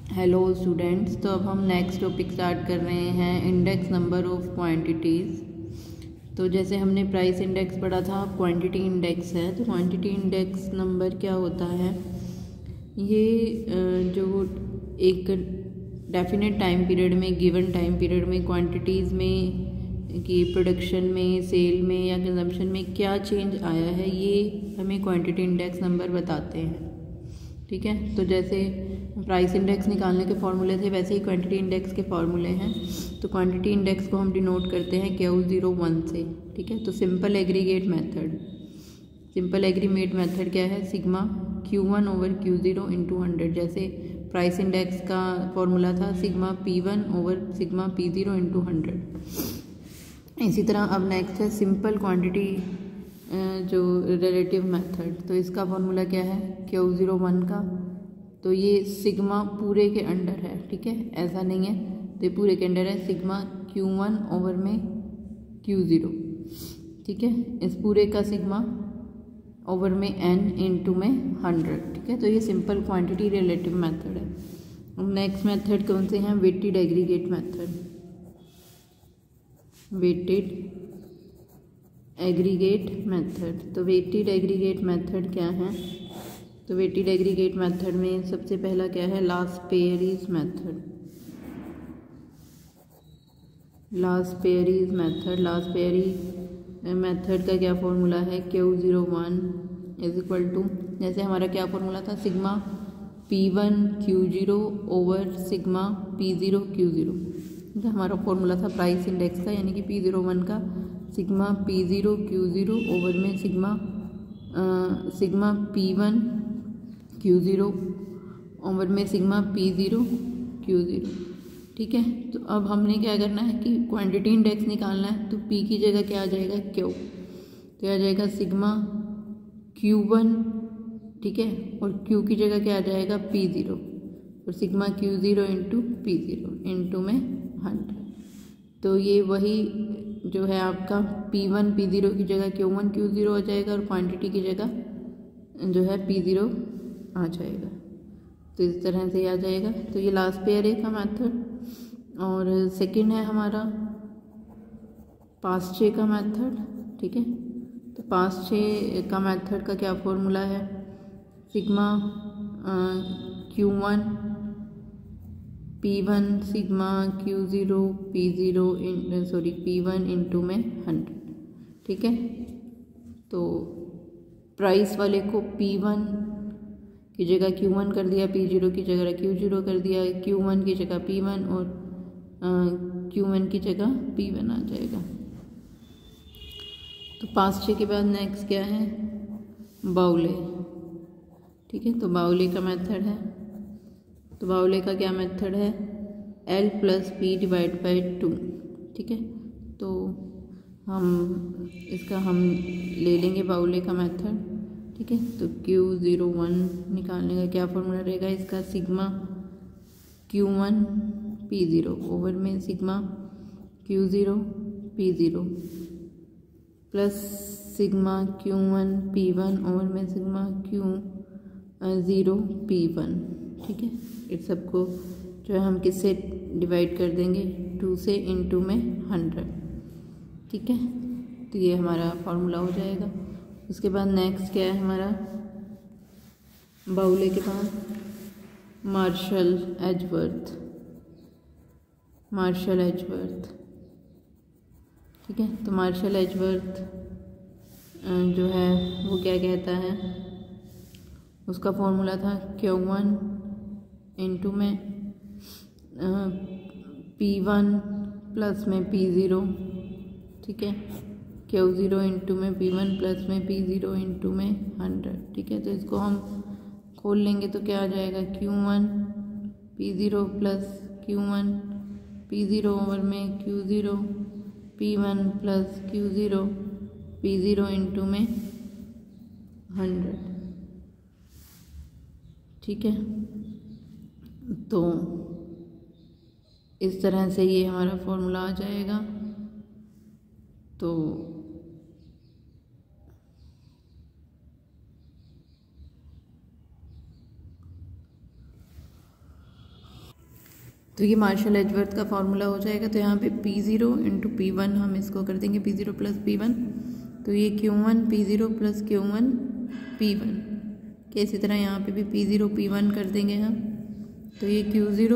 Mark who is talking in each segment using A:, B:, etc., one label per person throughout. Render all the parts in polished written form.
A: Hello students, तो अब हम नेक्स्ट टॉपिक स्टार्ट कर रहे हैं, इंडेक्स नंबर ऑफ क्वांटिटीज़। तो जैसे हमने प्राइस इंडेक्स पढ़ा था, क्वांटिटी इंडेक्स है। तो क्वांटिटी इंडेक्स नंबर क्या होता है? ये जो एक डेफिनेट टाइम पीरियड में, गिवन टाइम पीरियड में क्वांटिटीज़ में कि प्रोडक्शन में, सेल में या कंजम्पशन में क्या चेंज आया है, ये हमें क्वांटिटी इंडेक्स नंबर बताते हैं। ठीक है, तो जैसे प्राइस इंडेक्स निकालने के फॉर्मूले थे, वैसे ही क्वांटिटी इंडेक्स के फॉर्मूले हैं। तो क्वांटिटी इंडेक्स को हम डिनोट करते हैं Q01 से। ठीक है, तो simple aggregate method, simple aggregate method क्या है? Sigma Q1 over Q0 into 100। जैसे प्राइस इंडेक्स का फॉर्मूला था sigma P1 over sigma P0 into 100। इसी तरह अब नेक्स्ट है सिंपल क्वांटिटी जो रिलेटिव मेथड। तो इसका फॉर्मूला क्या है Q01 का? तो ये सिग्मा पूरे के अंडर है। ठीक है, ऐसा नहीं है, तो ये पूरे के अंडर है, सिग्मा Q1 ओवर में Q0। ठीक है, इस पूरे का सिग्मा ओवर में n इंटू में 100। ठीक है, तो ये सिंपल क्वांटिटी रिलेटिव मेथड है। नेक्स्ट मेथड कौन से हैं? Weighted aggregate method, weighted aggregate method. तो वेटेड एग्रीगेट मेथड क्या है? तो वेटेड एग्रीगेट मेथड में सबसे पहला क्या है? Laspeyres method. Laspeyres method, Laspeyres method का क्या फॉर्मूला है? Q01 इज इक्वल टू, जैसे हमारा क्या फॉर्मूला था, sigma P1 Q0 over sigma P0 Q0। तो हमारा फॉर्मूला था प्राइस इंडेक्स का, यानी कि P01 का सिग्मा P0 Q0 ओवर में सिग्मा P1 Q0 ओवर में सिग्मा P0 Q0। ठीक है, तो अब हमने क्या करना है कि क्वांटिटी इंडेक्स निकालना है। तो P की जगह क्या आ जाएगा? Q। तो आ जाएगा सिग्मा Q1। ठीक है, और Q की जगह क्या आ जाएगा? P0, और sigma Q0 into P0 into में 100। तो ये वही जो है आपका P1 P0 की जगह Q1 Q0 आ जाएगा, और क्वांटिटी की जगह जो है P0 आ जाएगा। तो इस तरह से आ जाएगा। तो ये लास्ट पेयर का मेथड। और सेकंड है हमारा पास्ट छः का मेथड। ठीक है, तो पास्ट छः का मेथड का क्या फॉर्मूला है? Sigma Q1 P1 sigma Q0 P1 into में 100। ठीक है, तो प्राइस वाले को P1 की जगह Q1 कर दिया, P0 की जगह Q0 कर दिया, Q1 की जगह P1 और Q1 की जगह P1 आ जाएगा। तो पास्ट छः के बाद नेक्स्ट क्या है? बाउले। ठीक है, तो बाउले का मेथड है। तो बाउले का क्या मेथड है? L plus P divide by 2। ठीक है, तो हम ले लेंगे बाउले का मेथड। ठीक है, तो Q01 निकालने का क्या फॉर्मूला रहेगा इसका? सिग्मा Q1 P0 ओवर में sigma Q0 P0 plus sigma Q1 P1 over में सिग्मा Q0 P1। ठीक है, इस सबको जो है हम किससे डिवाइड कर देंगे? 2 से इंटू में 100। ठीक है, तो ये हमारा फॉर्मूला हो जाएगा। उसके बाद नेक्स्ट क्या है हमारा? बाउले के बाद मार्शल एजवर्थ, मार्शल एजवर्थ। ठीक है, तो मार्शल एजवर्थ जो है वो क्या कहता है? उसका फॉर्मूला था Q1 इंटू में P1 प्लस में P0। ठीक है, Q0 इंटू में P1 प्लस में P0 इंटू में 100। ठीक है, तो इसको हम खोल लेंगे तो क्या आ जाएगा? Q1 P0 plus Q1 P0 over में Q0 P1 plus Q0 P0 into में 100। ठीक है, तो इस तरह से ये हमारा फॉर्मूला आ जाएगा। तो तो ये मार्शल एजवर्थ का फॉर्मूला हो जाएगा। तो यहाँ पे P0 इंटू P1 हम इसको कर देंगे P0 प्लस P1, तो ये Q1 P0 plus Q1 P1 के इसी तरह यहाँ पे भी P0 P1 कर देंगे हम, तो ये Q0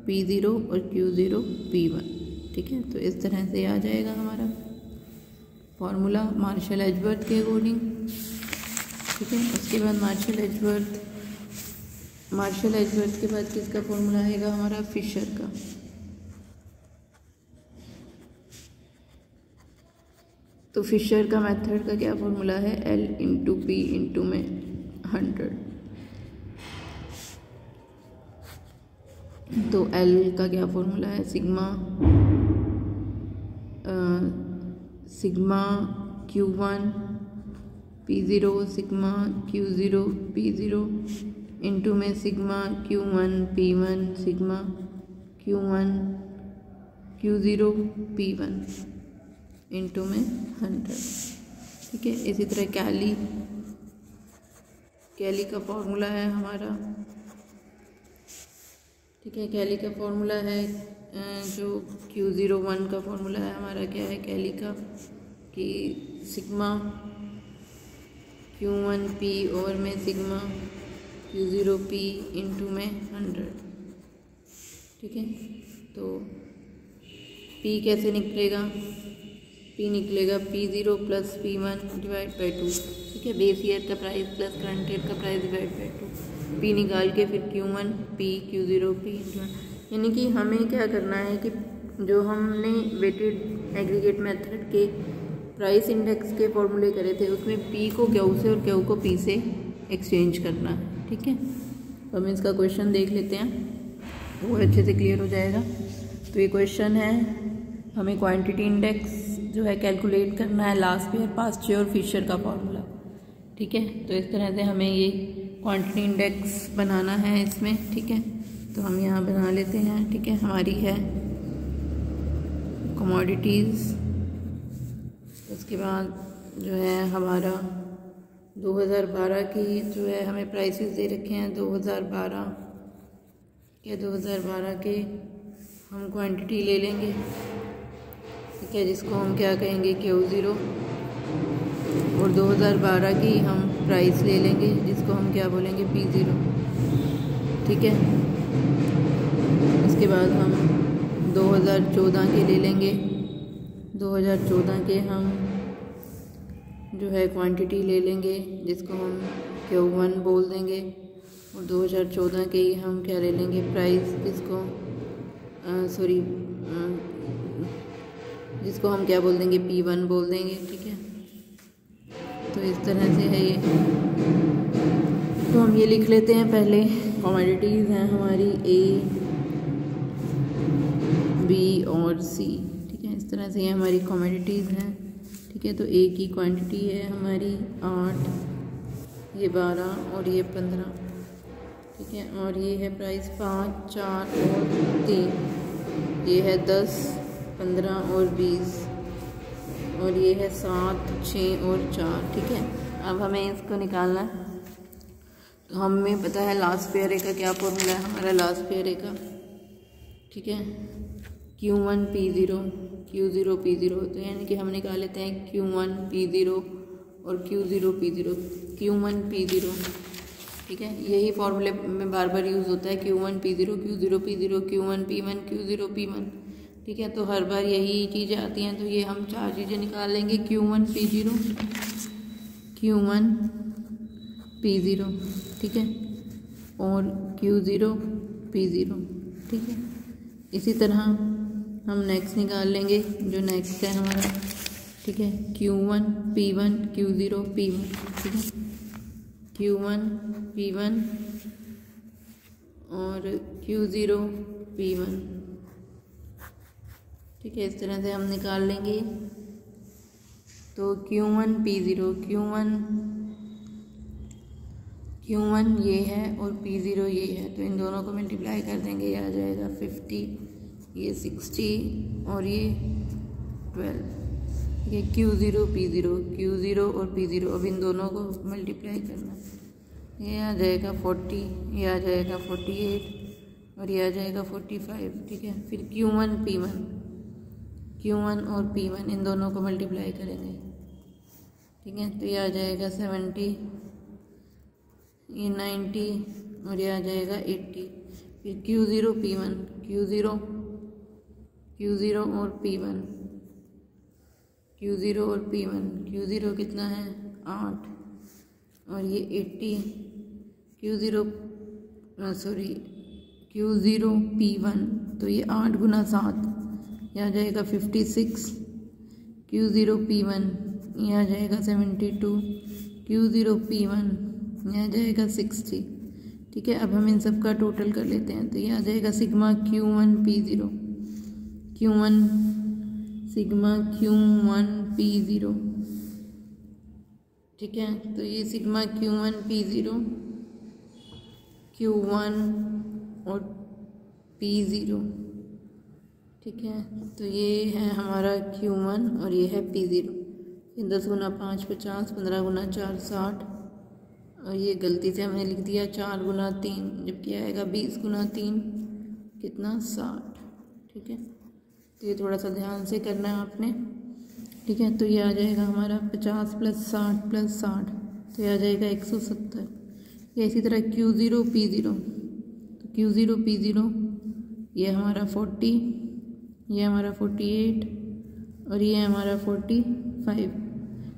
A: P0 और Q0 P1। ठीक है, तो इस तरह से आ जाएगा हमारा फॉर्मूला मार्शल एजवर्थ के अकॉर्डिंग। ठीक है, उसके बाद मार्शल एजवर्थ के बाद किसका फॉर्मूला आएगा हमारा, फिशर का। तो फिशर का मेथड का क्या फॉर्मूला है, L इंटू P इंटू में 100। तो L का क्या फॉर्मूला है, sigma Q1 P0 sigma Q0 P0 into में sigma Q1 P1 sigma Q1 Q0 P1 into में 100। ठीक है, इसी तरह कैली का फॉर्मूला है हमारा। ठीक है, कैली का फॉर्मूला है जो Q01 का फॉर्मूला है हमारा, क्या है कैली का, कि सिग्मा Q1 P और में सिग्मा Q0 P इंटू में 100। ठीक है, तो P कैसे निकलेगा, P निकलेगा P0 plus P1 divide by 2। ठीक है, बेस ईयर का प्राइस प्लस करंट ईयर का प्राइस डिवाइड बाई 2। P निकाल के फिर Q1 P Q0 P, यानी कि हमें क्या करना है कि जो हमने वेटेड एग्रीगेट मेथड के प्राइस इंडेक्स के फॉर्मूले करे थे उसमें P को Q से और Q को P से एक्सचेंज करना है। ठीक है, तो हम इसका क्वेश्चन देख लेते हैं, वो अच्छे से क्लियर हो जाएगा। तो ये क्वेश्चन है, हमें क्वांटिटी इंडेक्स जो है कैलकुलेट करना है, लास्ट ईयर पास्ट ईयर और फिशर का फॉर्मूला। ठीक है, तो इस तरह से हमें ये क्वांटिटी इंडेक्स बनाना है इसमें। ठीक है, तो हम यहाँ बना लेते हैं। ठीक है, हमारी है कमोडिटीज़, उसके बाद जो है हमारा 2012 की जो है हमें प्राइसेस दे रखे हैं 2012 के हम क्वांटिटी ले लेंगे। ठीक है, जिसको हम क्या कहेंगे Q0, और 2012 की हम प्राइस ले लेंगे जिसको हम क्या बोलेंगे P0। ठीक है, उसके बाद हम 2014 के ले लेंगे, 2014 के हम जो है क्वांटिटी ले लेंगे जिसको हम Q1 बोल देंगे, और 2014 के ही हम क्या ले लेंगे प्राइस, जिसको हम क्या बोल देंगे P1 बोल देंगे। ठीक है, तो इस तरह से है ये। तो हम ये लिख लेते हैं पहले, कमोडिटीज़ हैं हमारी A B और C। ठीक है, इस तरह से ये हमारी कमोडिटीज़ हैं। ठीक है, तो A की क्वांटिटी है हमारी 8, ये 12 और ये 15। ठीक है, और ये है प्राइस 5 4 और 3, ये है 10 15 और 20, और ये है 7 6 और 4। ठीक है, अब हमें इसको निकालना है। तो हमें पता है लास्ट पेयर का क्या फॉर्मूला है हमारा, लास्ट पेयर का। ठीक है, Q1 P0 Q0 P0, तो यानी कि हम निकाल लेते हैं Q1 P0 और Q0 P0, Q1 P0। ठीक है, यही फॉर्मूले में बार बार यूज़ होता है, Q1 P0 Q0 P0 Q1 P1 Q0 P1। ठीक है, तो हर बार यही चीज़ें आती हैं, तो ये हम 4 चीज़ें निकाल लेंगे, Q1 P0 Q1 P0। ठीक है, और Q0 P0। ठीक है, इसी तरह हम नेक्स्ट निकाल लेंगे, जो नेक्स्ट है हमारा। ठीक है, Q1 P1 Q0 P1। ठीक है, Q1 P1 और Q0 P1। ठीक है, इस तरह से हम निकाल लेंगे। तो Q1 P0 Q1 ये है और P0 ये है, तो इन दोनों को मल्टीप्लाई कर देंगे, ये आ जाएगा 50, ये 60 और ये 12। ये Q0 P0 और P0, अब इन दोनों को मल्टीप्लाई करना, ये आ जाएगा 40, ये आ जाएगा 48 और ये आ जाएगा 45, ठीक है। फिर Q1 और P1 इन दोनों को मल्टीप्लाई करेंगे, ठीक है। तो ये आ जाएगा 70, ये 90 और ये आ जाएगा 80। फिर Q0 और P1, Q0 कितना है 8 और ये 80, Q0 P1 तो ये 8 गुना 7 ये आ जाएगा 56, Q0 P1 ये आ जाएगा 72, Q0 P1 ये आ जाएगा 60, ठीक है। अब हम इन सब का टोटल कर लेते हैं। तो ये आ जाएगा सिग्मा Q1 P0, ठीक है। तो ये सिग्मा Q1 और P0, ठीक है। तो ये है हमारा Q1 और ये है P0। 10 गुना 5 50, 15 गुना 4 60 और ये गलती से हमने लिख दिया 4 गुना 3, जबकि आएगा 20 गुना 3 कितना 60, ठीक है। तो ये थोड़ा सा ध्यान से करना है आपने, ठीक है। तो ये आ जाएगा हमारा 50 + 60 + 60 तो ये आ जाएगा 170। या इसी तरह Q0 P0, तो Q0 P0 ये हमारा 40, ये हमारा 48 और ये हमारा 45,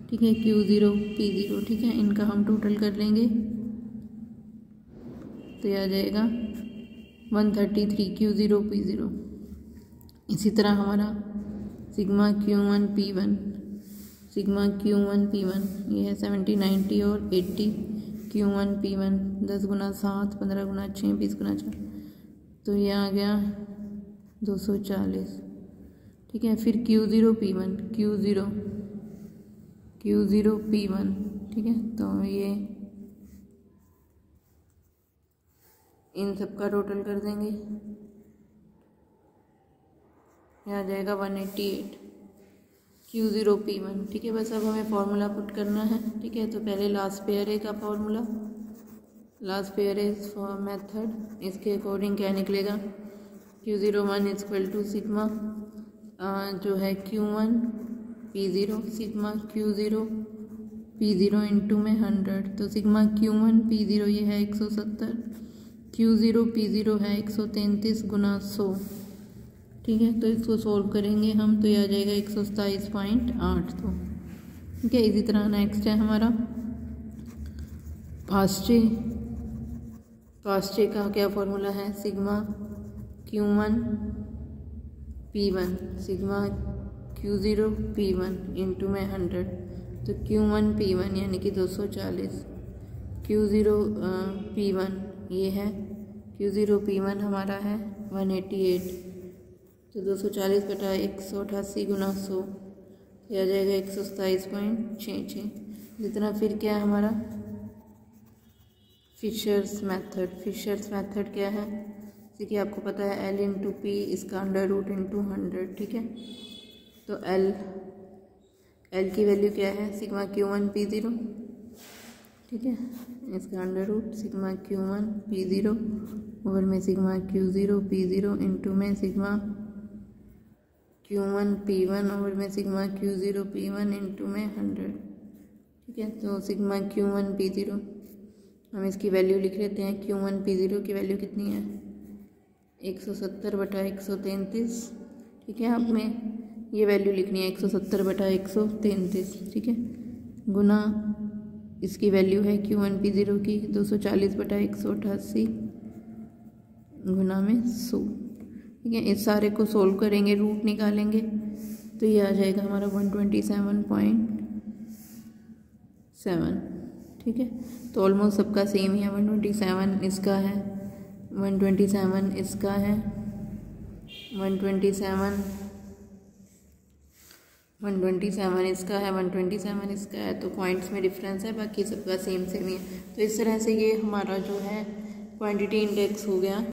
A: ठीक है। Q0 P0, ठीक है। इनका हम टोटल कर लेंगे तो ये आ जाएगा 133 Q0 P0। इसी तरह हमारा सिग्मा Q1 P1 ये है 70 90 और 80, Q1 P1 10 गुना 7 15 गुना 6 20 गुना 4 तो ये आ गया 240, ठीक है। फिर Q0 P1, ठीक है। तो ये इन सब का टोटल कर देंगे, यह आ जाएगा 188 Q0 P1, ठीक है। बस अब हमें फॉर्मूला पुट करना है, ठीक है। तो पहले लास्ट पेयर ए का formula, last pair a method, इसके अकॉर्डिंग क्या निकलेगा Q01 = सिग्मा जो है Q1 P0 sigma Q0 P0 into में 100, तो सिग्मा Q1 P0 ये है 170, Q0 P0 है 133 गुना 100, ठीक है। तो इसको सोल्व करेंगे हम तो ये आ जाएगा 127.8, तो ठीक है। इसी तरह नेक्स्ट है हमारा फास्टे का क्या फॉर्मूला है, sigma Q1 P1 sigma Q0 P1 into में 100, तो Q1 P1 यानी कि 240, Q0 P1 ये है, Q0 P1 हमारा है 188, तो 240 बटा 188 गुना 100 ये आ जाएगा 127.66। जितना फिर क्या है हमारा फिशर्स मेथड क्या है, जैसे कि आपको पता है L इंटू P इसका √= 100, ठीक है। तो L की वैल्यू क्या है सिग्मा Q1 P0, ठीक है। इसका √ सिग्मा Q1 P0 ओवर में सिग्मा Q0 P0 इंटू में सिग्मा Q1 P1 ओवर में सिग्मा Q0 P1 इंटू में 100, ठीक है। तो सिग्मा Q1 P0 हम इसकी वैल्यू लिख लेते हैं। Q1 P0 की वैल्यू कितनी है 170 बटा 133, ठीक है। अब में ये वैल्यू लिखनी है 170 बटा 133, ठीक है, गुना इसकी वैल्यू है Q1 P0 की 240 बटा 188 गुना में 100, ठीक है। इस सारे को सोल्व करेंगे, रूट निकालेंगे तो ये आ जाएगा हमारा 127.7, ठीक है। तो ऑलमोस्ट सबका सेम ही है, 127 इसका है, 127 इसका है, 127 इसका है, 127 इसका है, तो पॉइंट्स में डिफरेंस है, बाकी सबका सेम ही है। तो इस तरह से ये हमारा जो है क्वांटिटी इंडेक्स हो गया।